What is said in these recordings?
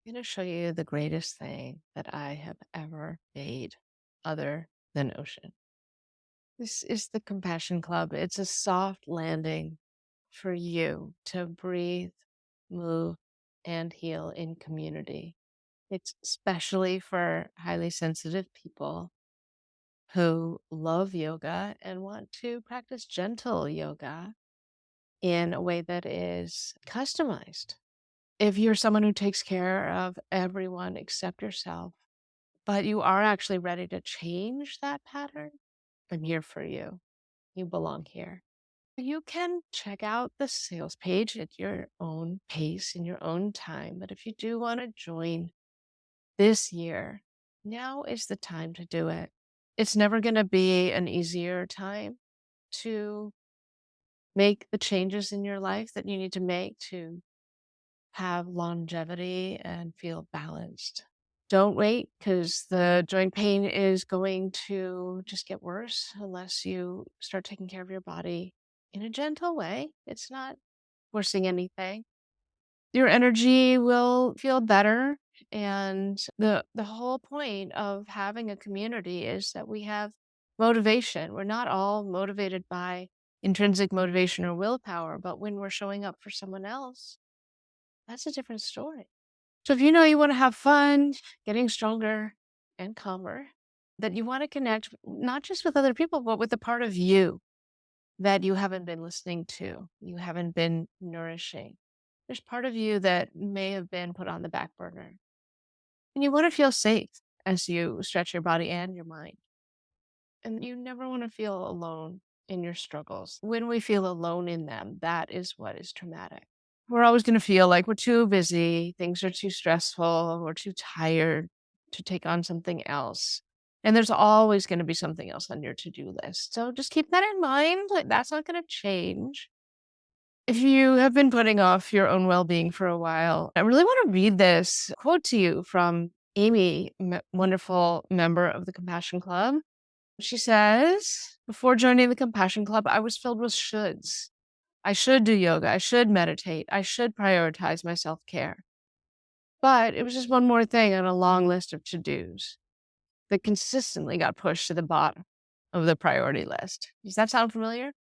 I'm going to show you the greatest thing that I have ever made other than ocean. This is the Compassion Club. It's a soft landing for you to breathe, move, and heal in community. It's especially for highly sensitive people who love yoga and want to practice gentle yoga in a way that is customized. If you're someone who takes care of everyone except yourself, but you are actually ready to change that pattern, I'm here for you. You belong here. You can check out the sales page at your own pace in your own time. But if you do want to join this year, now is the time to do it. It's never going to be an easier time to make the changes in your life that you need to make to have longevity and feel balanced. Don't wait because the joint pain is going to just get worse unless you start taking care of your body in a gentle way. It's not forcing anything. Your energy will feel better. And the whole point of having a community is that we have motivation. We're not all motivated by intrinsic motivation or willpower, but when we're showing up for someone else, that's a different story. So if you know you want to have fun, getting stronger and calmer, that you want to connect not just with other people, but with the part of you that you haven't been listening to, you haven't been nourishing. There's part of you that may have been put on the back burner. And you want to feel safe as you stretch your body and your mind. And you never want to feel alone in your struggles. When we feel alone in them, that is what is traumatic. We're always going to feel like we're too busy, things are too stressful, we're too tired to take on something else. And there's always going to be something else on your to do list. So just keep that in mind. Like, that's not going to change. If you have been putting off your own well being for a while, I really want to read this quote to you from Amy, wonderful member of the Compassion Club. She says, before joining the Compassion Club, I was filled with shoulds. I should do yoga. I should meditate. I should prioritize my self care. But it was just one more thing on a long list of to dos that consistently got pushed to the bottom of the priority list. Does that sound familiar?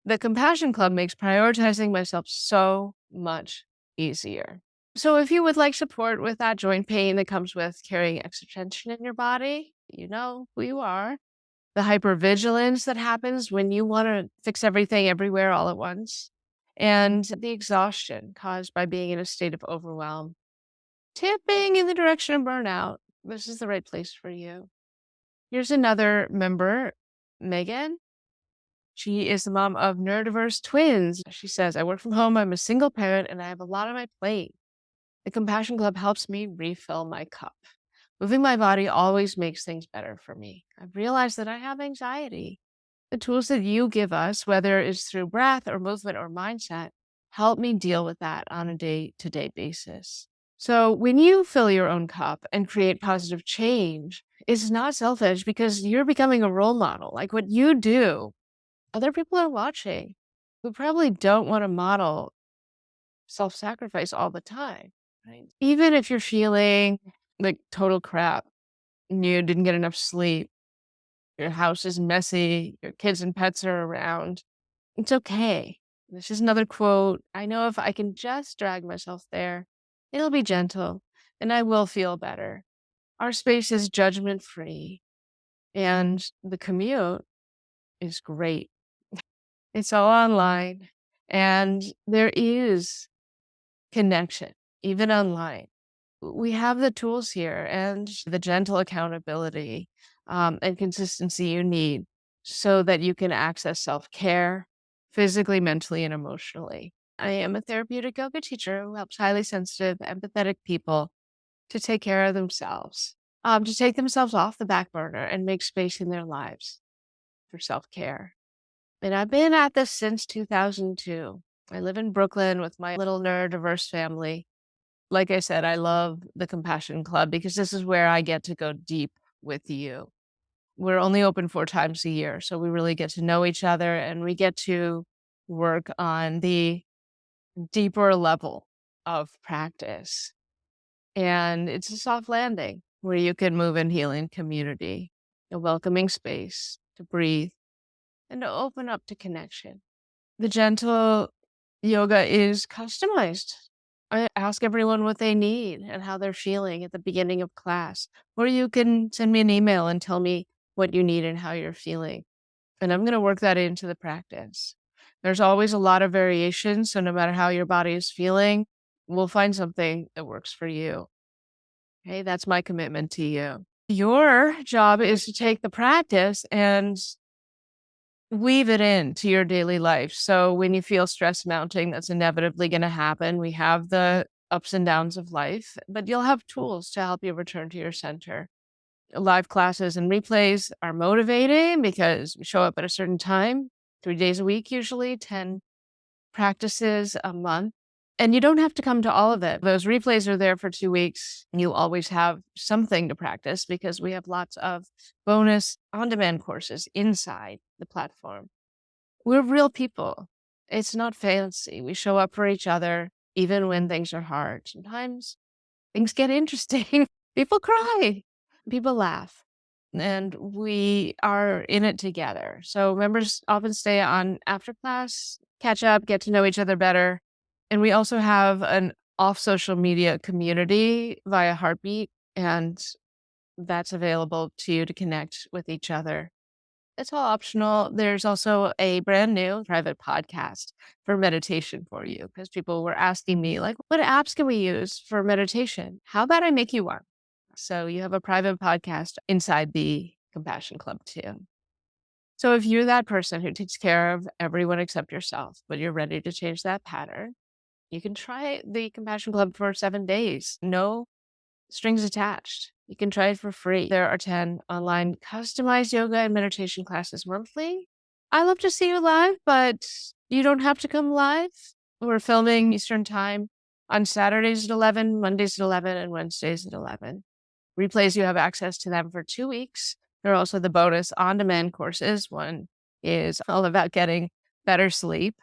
The Compassion Club makes prioritizing myself so much easier. So, if you would like support with that joint pain that comes with carrying extra tension in your body, you know who you are. The hypervigilance that happens when you want to fix everything everywhere all at once, and the exhaustion caused by being in a state of overwhelm, tipping in the direction of burnout. This is the right place for you. Here's another member, Megan. She is the mom of neurodiverse twins. She says, I work from home, I'm a single parent, and I have a lot on my plate. The Compassion Club helps me refill my cup. Moving my body always makes things better for me. I've realized that I have anxiety. The tools that you give us, whether it's through breath or movement or mindset, help me deal with that on a day to day basis. So when you fill your own cup and create positive change, it's not selfish because you're becoming a role model. Like what you do, other people are watching who probably don't want to model self sacrifice all the time, right? Even if you're feeling like total crap, you didn't get enough sleep, your house is messy, your kids and pets are around, it's okay. This is another quote. I know if I can just drag myself there, it'll be gentle and I will feel better. Our space is judgment free and the commute is great. It's all online and there is connection, even online. We have the tools here and the gentle accountability and consistency you need so that you can access self care physically, mentally, and emotionally. I am a therapeutic yoga teacher who helps highly sensitive, empathetic people to take care of themselves, to take themselves off the back burner and make space in their lives for self care. And I've been at this since 2002. I live in Brooklyn with my little neurodiverse family. Like I said, I love the Compassion Club because this is where I get to go deep with you. We're only open 4 times a year, so we really get to know each other and we get to work on the deeper level of practice. And it's a soft landing where you can move in healing community, a welcoming space to breathe and to open up to connection. The gentle yoga is customized. I ask everyone what they need and how they're feeling at the beginning of class. Or you can send me an email and tell me what you need and how you're feeling. And I'm going to work that into the practice. There's always a lot of variation. So no matter how your body is feeling, we'll find something that works for you. Okay, that's my commitment to you. Your job is to take the practice and weave it into your daily life. So when you feel stress mounting, that's inevitably going to happen. We have the ups and downs of life, but you'll have tools to help you return to your center. Live classes and replays are motivating because we show up at a certain time, 3 days a week, usually 10 practices a month. And you don't have to come to all of it. Those replays are there for 2 weeks. You always have something to practice because we have lots of bonus on demand courses inside the platform. We're real people. It's not fancy. We show up for each other, even when things are hard. Sometimes things get interesting. People cry, people laugh, and we are in it together. So members often stay on after class, catch up, get to know each other better. And we also have an off social media community via Heartbeat, and that's available to you to connect with each other. It's all optional. There's also a brand new private podcast for meditation for you because people were asking me, like, what apps can we use for meditation? How about I make you one? So you have a private podcast inside the Compassion Club too. So if you're that person who takes care of everyone except yourself, but you're ready to change that pattern, you can try the Compassion Club for 7 days. No strings attached. You can try it for free. There are 10 online customized yoga and meditation classes monthly. I love to see you live, but you don't have to come live. We're filming Eastern time on Saturdays at 11, Mondays at 11, and Wednesdays at 11. Replays, you have access to them for 2 weeks. There are also the bonus on demand courses. One is all about getting better sleep,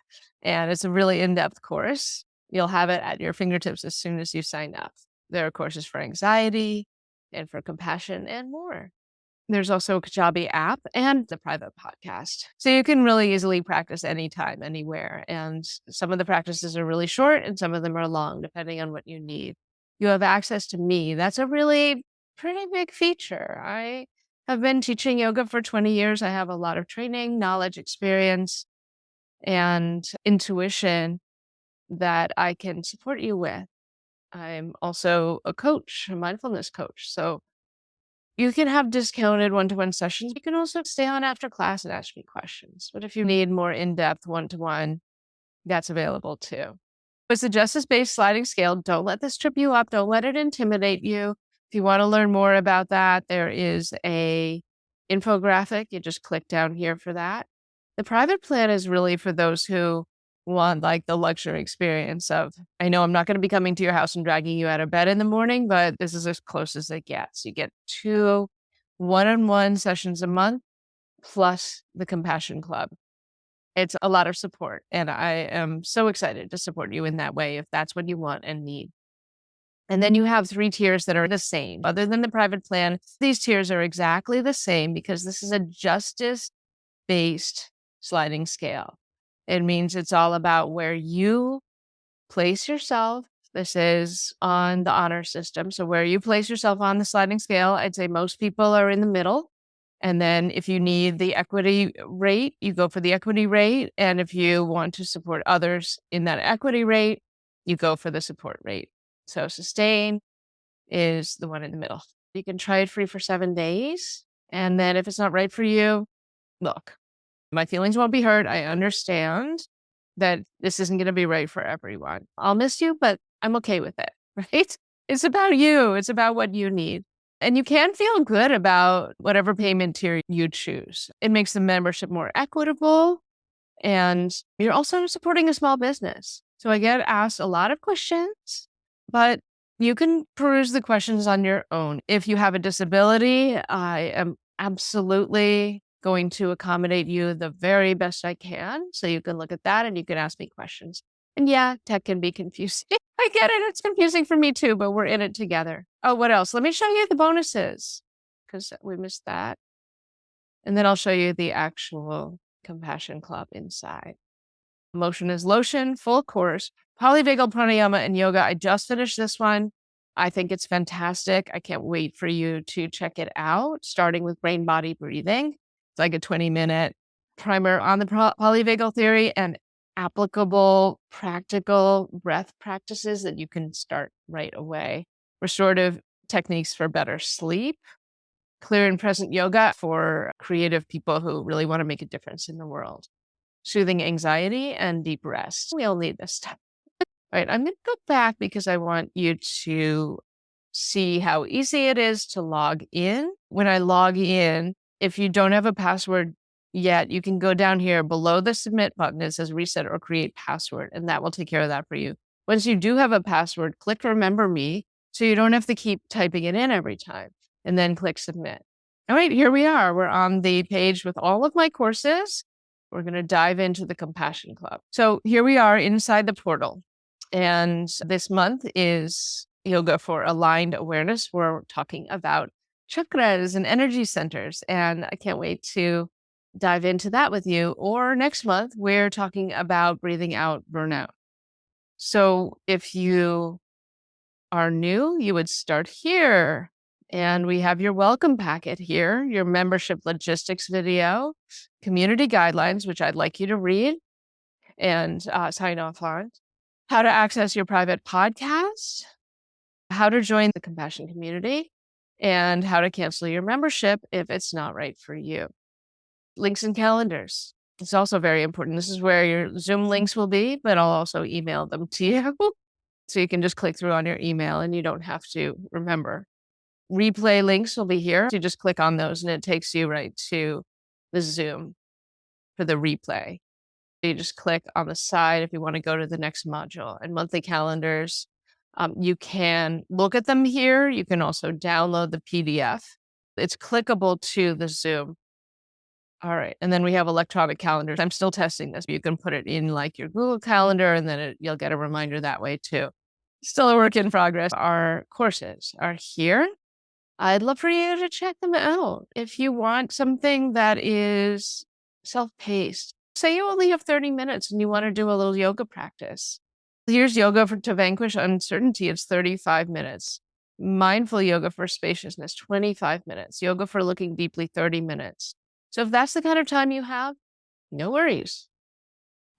and it's a really in depth course. You'll have it at your fingertips as soon as you sign up. There are courses for anxiety and for compassion and more. There's also a Kajabi app and the private podcast. So you can really easily practice anytime, anywhere. And some of the practices are really short and some of them are long, depending on what you need. You have access to me. That's a really pretty big feature. I have been teaching yoga for 20 years. I have a lot of training, knowledge, experience, and intuition that I can support you with. I'm also a coach, a mindfulness coach. So you can have discounted one-to-one sessions. You can also stay on after class and ask me questions. But if you need more in-depth one-to-one, that's available too. It's a justice-based sliding scale. Don't let this trip you up. Don't let it intimidate you. If you want to learn more about that, there is a infographic. You just click down here for that. The private plan is really for those who want like the luxury experience of, I know I'm not going to be coming to your house and dragging you out of bed in the morning, but this is as close as it gets. You get 2 one-on-one sessions a month plus the Compassion Club. It's a lot of support, and I am so excited to support you in that way if that's what you want and need. And then you have 3 tiers that are the same. Other than the private plan, these tiers are exactly the same because this is a justice-based sliding scale. It means it's all about where you place yourself. This is on the honor system. So where you place yourself on the sliding scale, I'd say most people are in the middle. And then if you need the equity rate, you go for the equity rate. And if you want to support others in that equity rate, you go for the support rate. So sustain is the one in the middle. You can try it free for 7 days. And then if it's not right for you, look, my feelings won't be hurt. I understand that this isn't going to be right for everyone. I'll miss you, but I'm okay with it, right? It's about you. It's about what you need. And you can feel good about whatever payment tier you choose. It makes the membership more equitable. And you're also supporting a small business. So I get asked a lot of questions, but you can peruse the questions on your own. If you have a disability, I am absolutely going to accommodate you the very best I can. So you can look at that and you can ask me questions. And yeah, tech can be confusing. I get it. It's confusing for me too, but we're in it together. Oh, what else? Let me show you the bonuses because we missed that. And then I'll show you the actual Compassion Club inside. Motion is Lotion, full course, polyvagal pranayama and yoga. I just finished this one. I think it's fantastic. I can't wait for you to check it out, starting with brain body breathing. It's like a 20-minute primer on the polyvagal theory and applicable, practical breath practices that you can start right away. Restorative techniques for better sleep, clear and present yoga for creative people who really want to make a difference in the world, soothing anxiety and deep rest. We all need this stuff. All right, I'm going to go back because I want you to see how easy it is to log in. When I log in, if you don't have a password yet, you can go down here below the submit button. It says reset or create password, and that will take care of that for you. Once you do have a password, click remember me so you don't have to keep typing it in every time, and then click submit. All right, here we are. We're on the page with all of my courses. We're going to dive into the Compassion Club. So here we are inside the portal. And this month is yoga for aligned awareness. We're talking about chakras and energy centers. And I can't wait to dive into that with you. Or next month, we're talking about breathing out burnout. So if you are new, you would start here. And we have your welcome packet here, your membership logistics video, community guidelines, which I'd like you to read and sign off on, how to access your private podcast, how to join the compassion community, and how to cancel your membership if it's not right for you. Links and calendars. It's also very important. This is where your Zoom links will be, but I'll also email them to you. So you can just click through on your email and you don't have to remember. Replay links will be here. So you just click on those and it takes you right to the Zoom for the replay. You just click on the side if you want to go to the next module. And monthly calendars, you can look at them here. You can also download the PDF. It's clickable to the Zoom. All right. And then we have electronic calendars. I'm still testing this. You can put it in like your Google Calendar and then you'll get a reminder that way too. Still a work in progress. Our courses are here. I'd love for you to check them out. If you want something that is self-paced, say you only have 30 minutes and you want to do a little yoga practice. Here's yoga to vanquish uncertainty. It's 35 minutes. Mindful yoga for spaciousness, 25 minutes. Yoga for looking deeply, 30 minutes. So if that's the kind of time you have, no worries.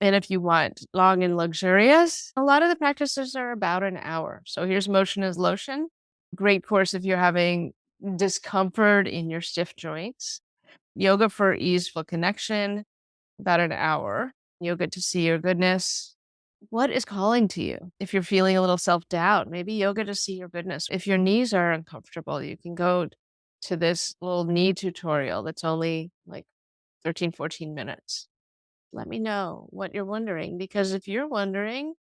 And if you want long and luxurious, a lot of the practices are about an hour. So here's Motion is Lotion. Great course if you're having discomfort in your stiff joints. Yoga for easeful connection, about an hour. Yoga to see your goodness. What is calling to you? If you're feeling a little self-doubt, maybe yoga to see your goodness. If your knees are uncomfortable, you can go to this little knee tutorial that's only like 13, 14 minutes. Let me know what you're wondering, because if you're wondering,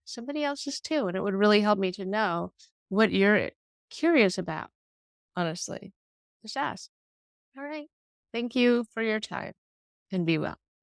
somebody else is too. And it would really help me to know what you're curious about, honestly. Just ask. All right. Thank you for your time and be well.